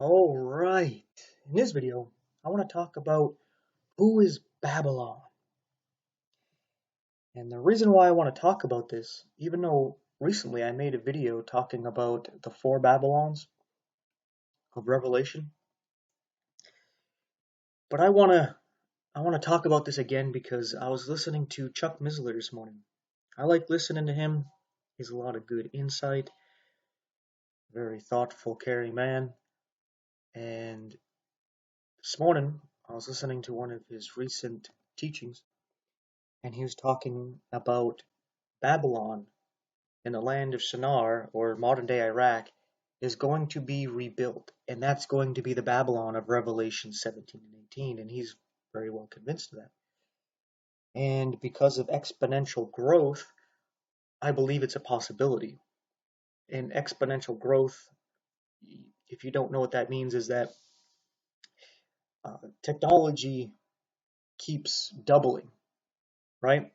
All right. In this video, I want to talk about who is Babylon. And the reason why I want to talk about this, even though recently I made a video talking about the four Babylons of Revelation, but I want to talk about this again because I was listening to Chuck Missler this morning. I like listening to him. He has a lot of good insight, very thoughtful, caring man. And this morning, I was listening to one of his recent teachings, and he was talking about Babylon in the land of Shinar, or modern-day Iraq, is going to be rebuilt, and that's going to be the Babylon of Revelation 17 and 18, and he's very well convinced of that. And because of exponential growth, I believe it's a possibility. And exponential growth, if you don't know what that means, is that technology keeps doubling, right?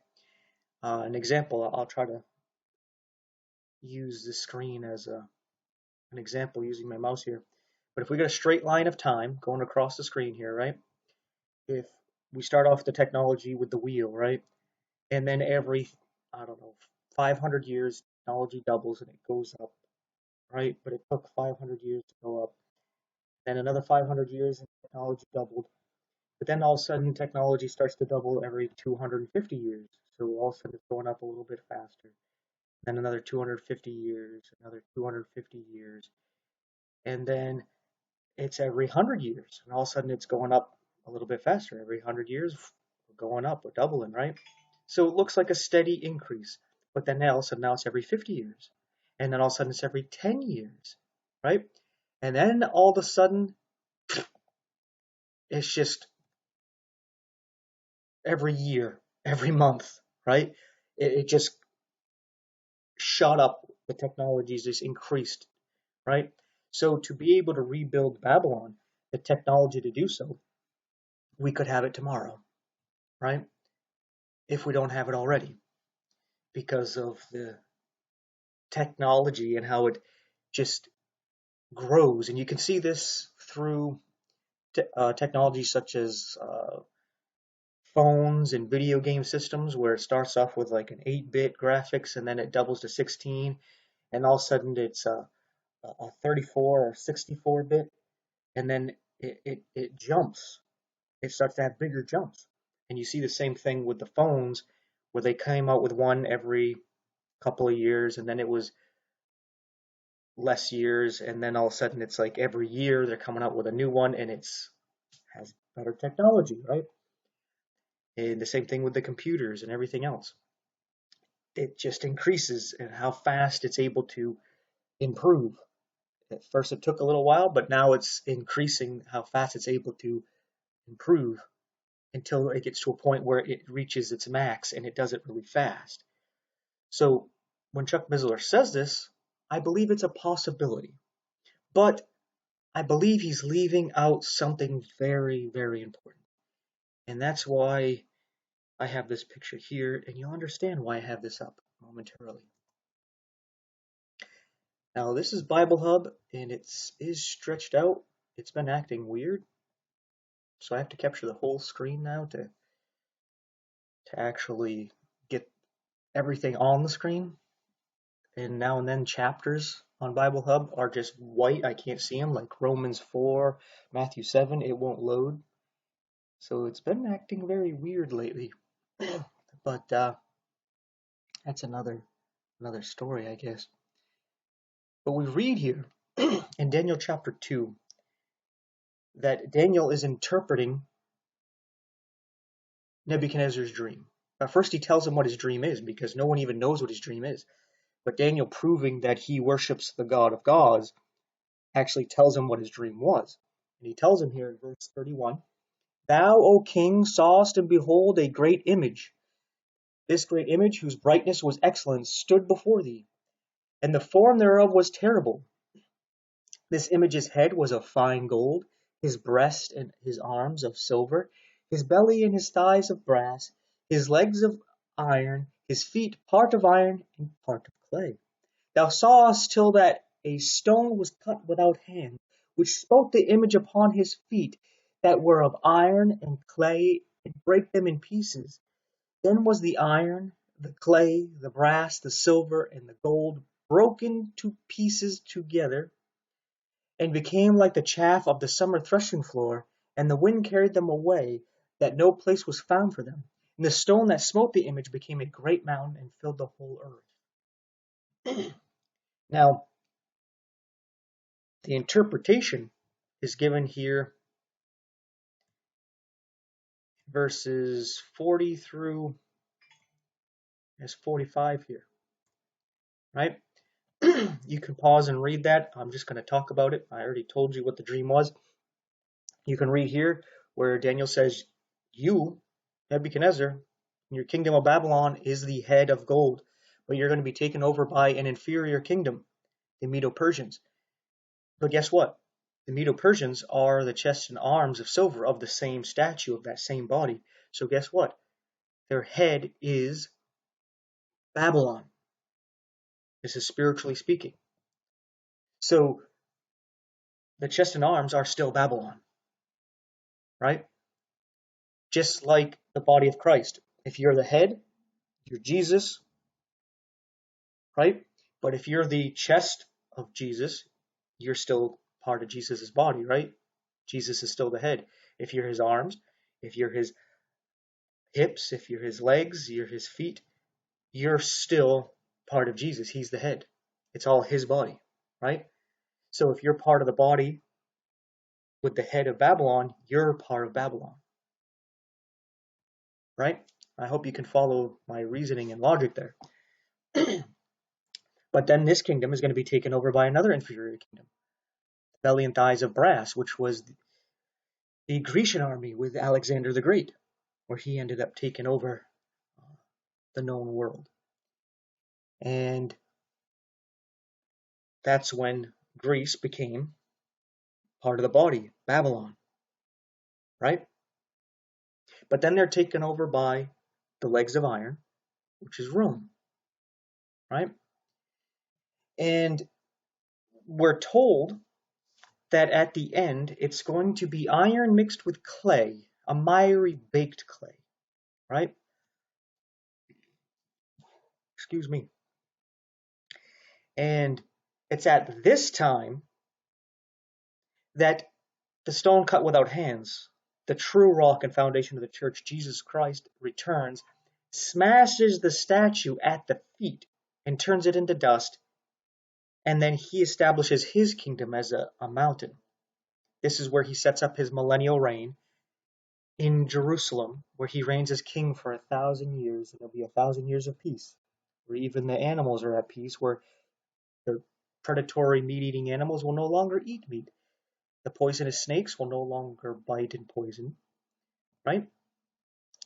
An example, I'll try to use the screen as an example using my mouse here. But if we got a straight line of time going across the screen here, right? If we start off the technology with the wheel, right? And then every, I don't know, 500 years, technology doubles and it goes up, right? But it took 500 years to go up. Then another 500 years and technology doubled. But then all of a sudden technology starts to double every 250 years. So all of a sudden it's going up a little bit faster. Then another 250 years, another 250 years. And then it's every 100 years. And all of a sudden it's going up a little bit faster. Every 100 years, we're going up, we're doubling, right? So it looks like a steady increase. But then all of a sudden now it's every 50 years. And then all of a sudden it's every 10 years, right? And then all of a sudden it's just every year, every month, right? It just shot up. The technologies just increased, right? So to be able to rebuild Babylon, the technology to do so, we could have it tomorrow, right? If we don't have it already, because of the technology and how it just grows. And you can see this through technology such as phones and video game systems, where it starts off with like an 8-bit graphics and then it doubles to 16, and all of a sudden it's a 34 or 64-bit, and then it jumps. It starts to have bigger jumps. And you see the same thing with the phones, where they came out with one every couple of years, and then it was less years, and then all of a sudden it's like every year they're coming out with a new one, and it's has better technology, right? And the same thing with the computers and everything else. It just increases in how fast it's able to improve. At first it took a little while, but now it's increasing how fast it's able to improve until it gets to a point where it reaches its max, and it does it really fast. So when Chuck Missler says this, I believe it's a possibility. But I believe he's leaving out something very, very important. And that's why I have this picture here, and you'll understand why I have this up momentarily. Now, this is Bible Hub, and it is stretched out. It's been acting weird. So I have to capture the whole screen now to actually get everything on the screen. And now and then chapters on Bible Hub are just white. I can't see them, like Romans 4, Matthew 7. It won't load. So it's been acting very weird lately. But that's another story, I guess. But we read here in Daniel chapter 2 that Daniel is interpreting Nebuchadnezzar's dream. First he tells him what his dream is, because no one even knows what his dream is. But Daniel, proving that he worships the God of gods, actually tells him what his dream was. And he tells him here in verse 31, "Thou, O king, sawest, and behold, a great image. This great image, whose brightness was excellent, stood before thee, and the form thereof was terrible. This image's head was of fine gold, his breast and his arms of silver, his belly and his thighs of brass, his legs of iron, his feet part of iron and part of clay. Thou sawest till that a stone was cut without hand, which smote the image upon his feet, that were of iron and clay, and brake them in pieces. Then was the iron, the clay, the brass, the silver, and the gold broken to pieces together, and became like the chaff of the summer threshing floor, and the wind carried them away, that no place was found for them. And the stone that smote the image became a great mountain and filled the whole earth. Now, the interpretation is given here, verses 40 through 45 here, right? You can pause and read that. I'm just going to talk about it. I already told you what the dream was. You can read here where Daniel says, you, Nebuchadnezzar, your kingdom of Babylon is the head of gold, but you're going to be taken over by an inferior kingdom, the Medo-Persians. But guess what? The Medo-Persians are the chest and arms of silver of the same statue, of that same body. So guess what? Their head is Babylon. This is spiritually speaking. So the chest and arms are still Babylon, right? Just like the body of Christ. If you're the head, you're Jesus, right? But if you're the chest of Jesus, you're still part of Jesus's body, right? Jesus is still the head. If you're his arms, if you're his hips, if you're his legs, you're his feet, you're still part of Jesus. He's the head. It's all his body, right? So if you're part of the body with the head of Babylon, you're part of Babylon, right? I hope you can follow my reasoning and logic there. But then this kingdom is going to be taken over by another inferior kingdom, the belly and thighs of brass, which was the Grecian army with Alexander the Great, where he ended up taking over the known world. And that's when Greece became part of the body, Babylon, right? But then they're taken over by the legs of iron, which is Rome, right? And we're told that at the end, it's going to be iron mixed with clay, a miry baked clay, right? Excuse me. And it's at this time that the stone cut without hands, the true rock and foundation of the church, Jesus Christ, returns, smashes the statue at the feet, and turns it into dust, and then he establishes his kingdom as a mountain. This is where he sets up his millennial reign in Jerusalem, where he reigns as king for 1,000 years, and there'll be 1,000 years of peace, where even the animals are at peace, where the predatory meat-eating animals will no longer eat meat. The poisonous snakes will no longer bite and poison, right?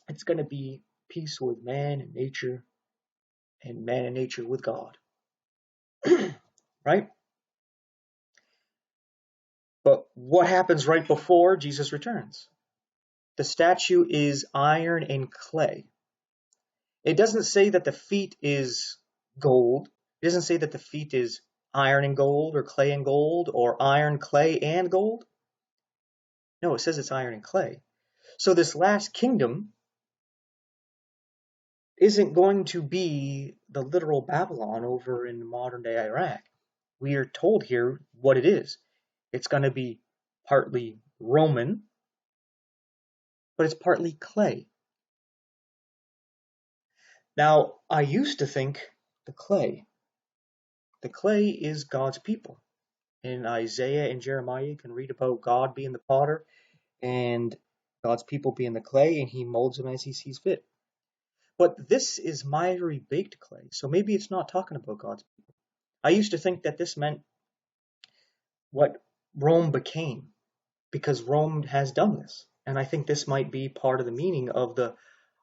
It's going to be peace with man and nature, and man and nature with God, right? But what happens right before Jesus returns? The statue is iron and clay. It doesn't say that the feet is gold. It doesn't say that the feet is iron and gold, or clay and gold, or iron, clay, and gold. No, it says it's iron and clay. So this last kingdom isn't going to be the literal Babylon over in modern day Iraq. We are told here what it is. It's going to be partly Roman, but it's partly clay. Now, I used to think the clay is God's people. In Isaiah and Jeremiah, you can read about God being the potter and God's people being the clay, and he molds them as he sees fit. But this is miry baked clay, so maybe it's not talking about God's people. I used to think that this meant what Rome became, because Rome has done this. And I think this might be part of the meaning of the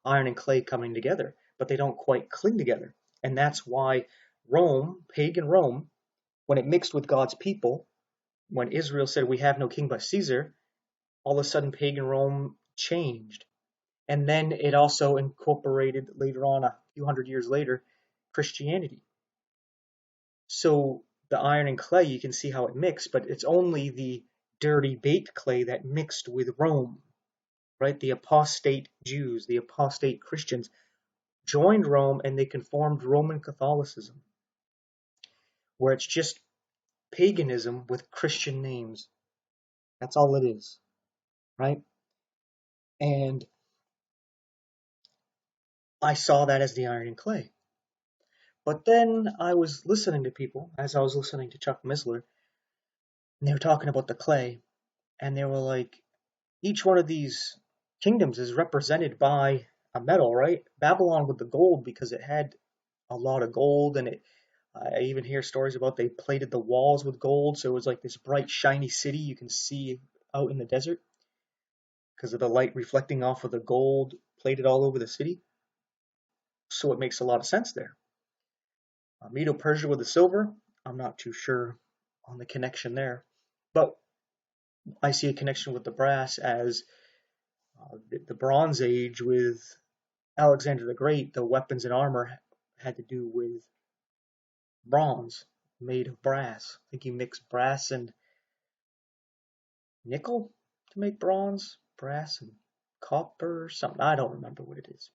iron and clay coming together, but they don't quite cling together. And that's why Rome, pagan Rome, when it mixed with God's people, when Israel said, we have no king but Caesar, all of a sudden pagan Rome changed. And then it also incorporated later on, a few hundred years later, Christianity. So the iron and clay, you can see how it mixed, but it's only the dirty baked clay that mixed with Rome, right? The apostate Jews, the apostate Christians joined Rome and they conformed Roman Catholicism, where it's just paganism with Christian names. That's all it is, right? And I saw that as the iron and clay. But then I was listening to people, as I was listening to Chuck Missler, and they were talking about the clay, and they were like, each one of these kingdoms is represented by a metal, right? Babylon with the gold because it had a lot of gold, and I even hear stories about they plated the walls with gold, so it was like this bright, shiny city you can see out in the desert because of the light reflecting off of the gold plated all over the city. So it makes a lot of sense there. Medo-Persia with the silver, I'm not too sure on the connection there, but I see a connection with the brass as the Bronze Age with Alexander the Great. The weapons and armor had to do with bronze made of brass. I think he mixed brass and nickel to make bronze, brass and copper or something. I don't remember what it is.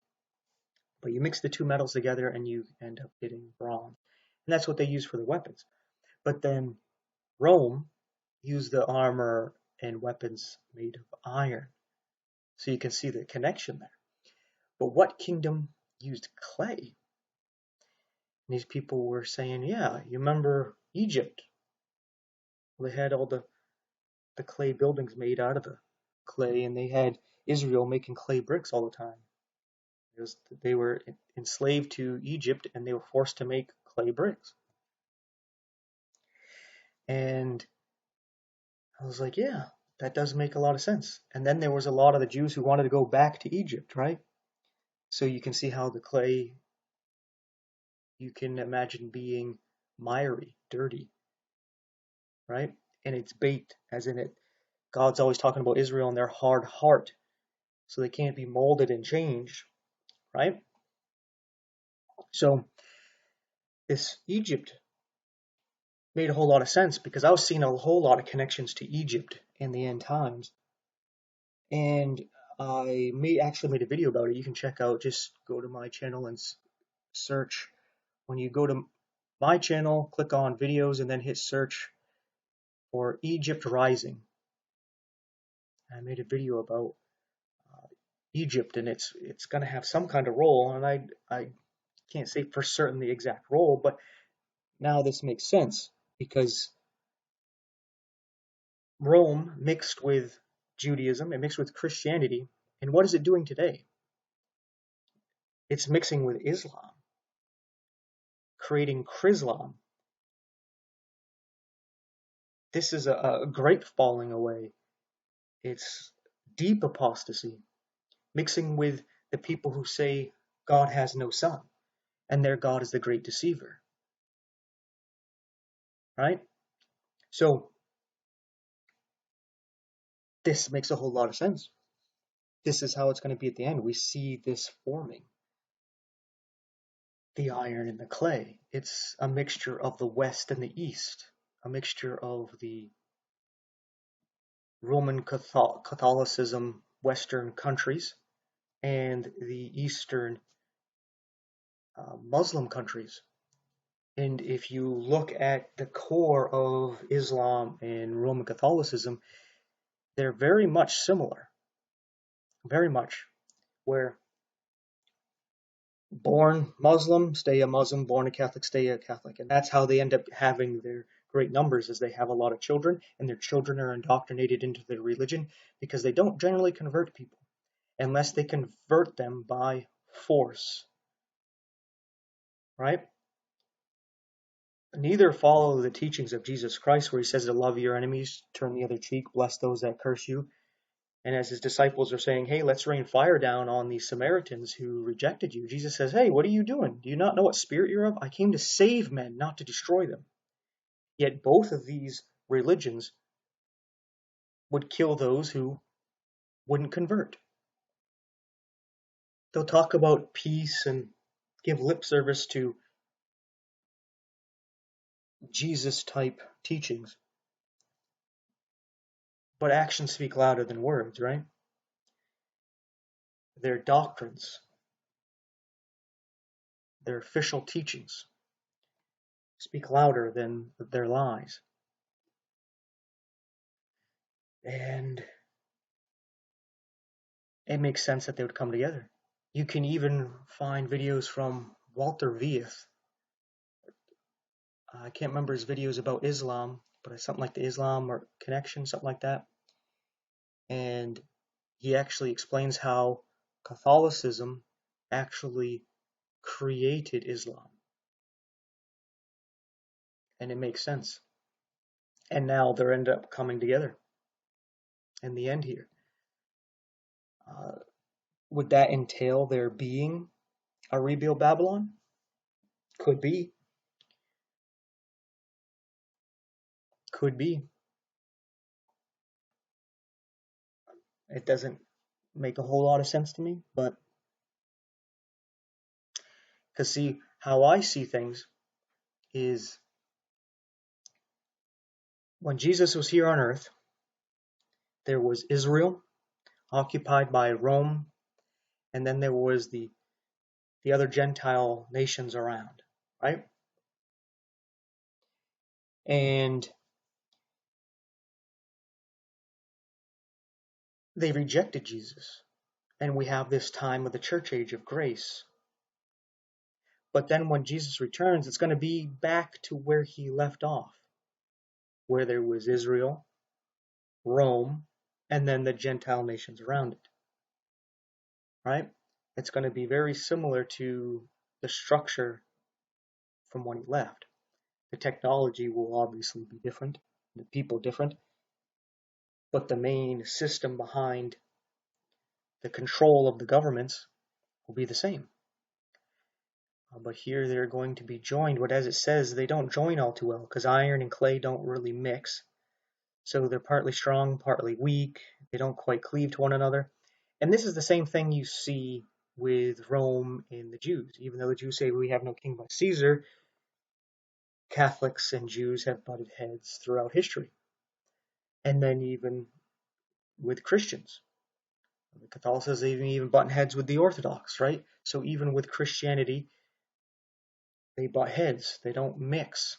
But you mix the two metals together and you end up getting bronze. And that's what they use for the weapons. But then Rome used the armor and weapons made of iron. So you can see the connection there. But what kingdom used clay? And these people were saying, yeah, you remember Egypt? They had all the clay buildings made out of the clay, and they had Israel making clay bricks all the time. They were enslaved to Egypt, and they were forced to make clay bricks. And I was like, yeah, that does make a lot of sense. And then there was a lot of the Jews who wanted to go back to Egypt, right? So you can see how the clay, you can imagine being miry, dirty, right? And it's baked, as in it. God's always talking about Israel and their hard heart, so they can't be molded and changed, right? So this Egypt made a whole lot of sense because I was seeing a whole lot of connections to Egypt in the end times. And I actually made a video about it. You can check out, just go to my channel and search. When you go to my channel, click on videos and then hit search for Egypt Rising. I made a video about Egypt, and it's going to have some kind of role, and I can't say for certain the exact role, but now this makes sense because Rome mixed with Judaism, it mixed with Christianity, and what is it doing today? It's mixing with Islam, creating Chrislam. This is a great falling away. It's deep apostasy, mixing with the people who say God has no son, and their God is the great deceiver. Right? So this makes a whole lot of sense. This is how it's going to be at the end. We see this forming. The iron and the clay. It's a mixture of the West and the East, a mixture of the Roman Catholicism Western countries and the Eastern Muslim countries. And if you look at the core of Islam and Roman Catholicism, they're very much similar. Very much. Where born Muslim, stay a Muslim, born a Catholic, stay a Catholic. And that's how they end up having their great numbers, is they have a lot of children, and their children are indoctrinated into their religion because they don't generally convert people unless they convert them by force. Right? Neither follow the teachings of Jesus Christ, where he says to love your enemies, turn the other cheek, bless those that curse you. And as his disciples are saying, hey, let's rain fire down on the Samaritans who rejected you, Jesus says, hey, what are you doing? Do you not know what spirit you're of? I came to save men, not to destroy them. Yet both of these religions would kill those who wouldn't convert. They'll talk about peace and give lip service to Jesus-type teachings. But actions speak louder than words, right? Their doctrines, their official teachings speak louder than their lies. And it makes sense that they would come together. You can even find videos from Walter Veith. I can't remember his videos about Islam, but it's something like the Islam or Connection, something like that. And he actually explains how Catholicism actually created Islam. And it makes sense. And now they're end up coming together in the end here. Would that entail there being a rebuilt Babylon? Could be. Could be. It doesn't make a whole lot of sense to me, but because see, how I see things is when Jesus was here on earth, there was Israel occupied by Rome, and then there was the other Gentile nations around, right? And they rejected Jesus. And we have this time of the church age of grace. But then when Jesus returns, it's going to be back to where he left off, where there was Israel, Rome, and then the Gentile nations around it, right? It's going to be very similar to the structure from when he left. The technology will obviously be different, the people different, but the main system behind the control of the governments will be the same. But here they're going to be joined, but as it says, they don't join all too well, because iron and clay don't really mix. So they're partly strong, partly weak. They don't quite cleave to one another. And this is the same thing you see with Rome and the Jews. Even though the Jews say we have no king but Caesar, Catholics and Jews have butted heads throughout history. And then even with Christians. Catholicism even button heads with the Orthodox, right? So even with Christianity, they butt heads. They don't mix.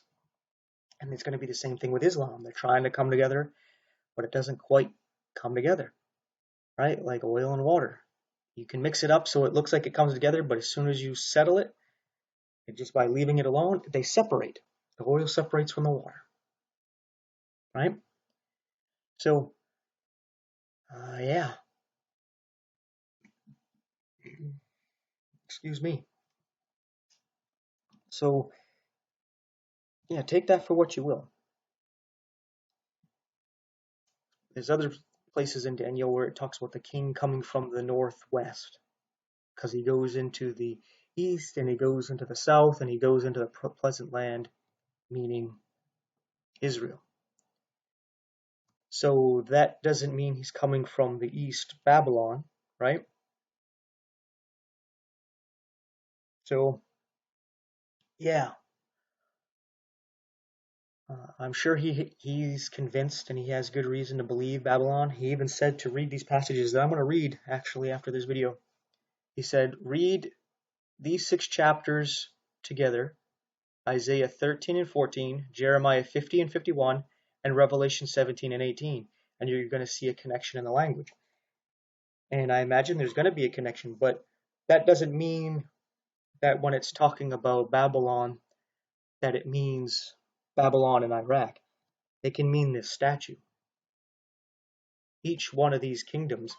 And it's going to be the same thing with Islam. They're trying to come together, but it doesn't quite come together, right? Like oil and water. You can mix it up so it looks like it comes together, but as soon as you settle it, just by leaving it alone, they separate. The oil separates from the water, right? So, yeah. Excuse me. So, yeah, take that for what you will. There's other places in Daniel where it talks about the king coming from the northwest, because he goes into the east and he goes into the south and he goes into the pleasant land, meaning Israel. So that doesn't mean he's coming from the east, Babylon, right? So, yeah, I'm sure he's convinced and he has good reason to believe Babylon. He even said to read these passages that I'm going to read actually after this video. He said, read these 6 chapters together, Isaiah 13 and 14, Jeremiah 50 and 51, and Revelation 17 and 18, and you're going to see a connection in the language. And I imagine there's going to be a connection, but that doesn't mean that when it's talking about Babylon, that it means Babylon in Iraq. It can mean this statue. Each one of these kingdoms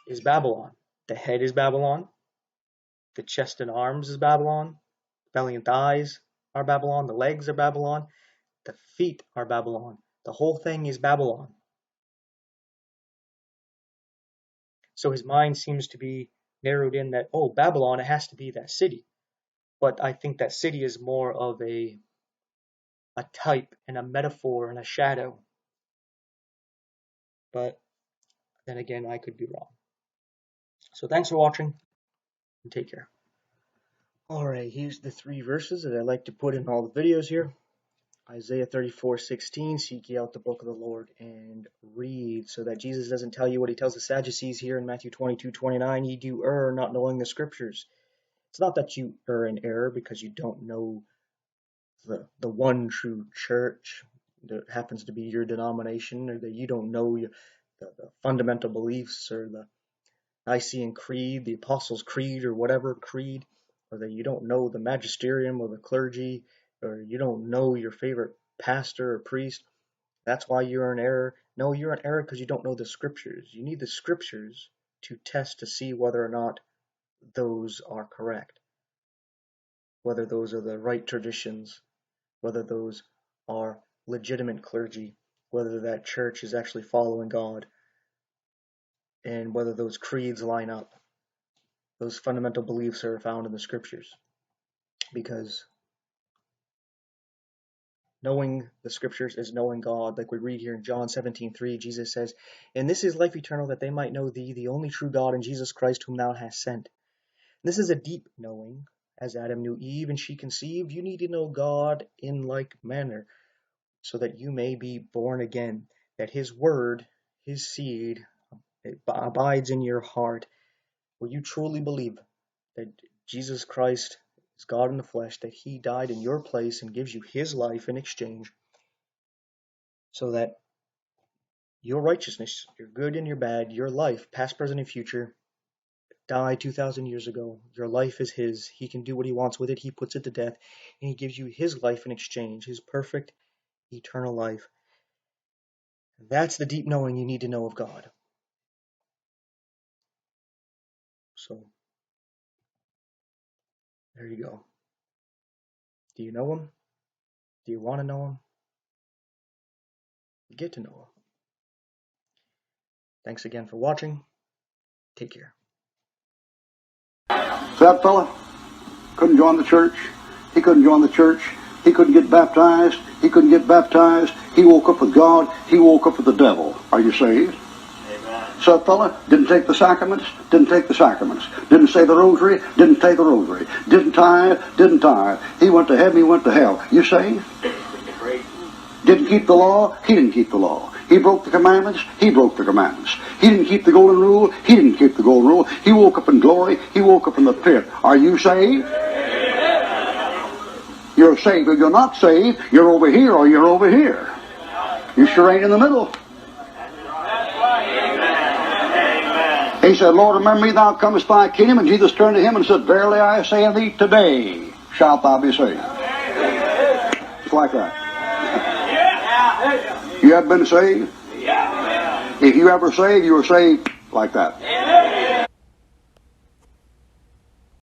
is Babylon. The head is Babylon. The chest and arms is Babylon. Belly and thighs are Babylon. The legs are Babylon. The feet are Babylon. The whole thing is Babylon. So his mind seems to be narrowed in that, oh, Babylon, it has to be that city. But I think that city is more of a type and a metaphor and a shadow. But then again, I could be wrong. So thanks for watching and take care. Alright, here's the 3 verses that I like to put in all the videos here. Isaiah 34:16, seek ye out the book of the Lord and read read, so that Jesus doesn't tell you what he tells the Sadducees here in Matthew 22:29, ye do err, not knowing the scriptures. It's not that you err in error because you don't know the one true church that happens to be your denomination, or that you don't know the fundamental beliefs, or the Nicene Creed, the Apostles' Creed, or whatever creed, or that you don't know the magisterium or the clergy, or you don't know your favorite pastor or priest. That's why you're in error. No, you're in error because you don't know the scriptures. You need the scriptures to test to see whether or not those are correct, whether those are the right traditions, whether those are legitimate clergy, whether that church is actually following God, and whether those creeds line up. Those fundamental beliefs are found in the scriptures. Because knowing the scriptures is knowing God. Like we read here in John 17:3, Jesus says, and this is life eternal, that they might know thee, the only true God, and Jesus Christ, whom thou hast sent. This is a deep knowing. As Adam knew Eve and she conceived, you need to know God in like manner, so that you may be born again, that his word, his seed, it abides in your heart, where you truly believe that Jesus Christ is God in the flesh, that he died in your place and gives you his life in exchange, so that your righteousness, your good and your bad, your life, past, present, and future, died 2,000 years ago. Your life is his. He can do what he wants with it. He puts it to death, and he gives you his life in exchange, his perfect, eternal life. That's the deep knowing you need to know of God. So, there you go. Do you know him? Do you want to know him? Get to know him. Thanks again for watching. Take care. So that fella couldn't join the church. He couldn't join the church. He couldn't get baptized. He couldn't get baptized. He woke up with God. He woke up with the devil. Are you saved? Amen. So that fella didn't take the sacraments. Didn't take the sacraments. Didn't say the rosary. Didn't say the rosary. Didn't tithe. Didn't tithe. He went to heaven. He went to hell. You saved? Didn't keep the law. He didn't keep the law. He broke the commandments. He broke the commandments. He didn't keep the golden rule. He didn't keep the golden rule. He woke up in glory. He woke up in the pit. Are you saved? You're saved. If you're not saved, you're over here or you're over here. You sure ain't in the middle. He said, Lord, remember me, thou comest thy kingdom. And Jesus turned to him and said, verily I say unto thee, today shalt thou be saved. Just like that. You have been saved? If you ever saved, you were saved like that.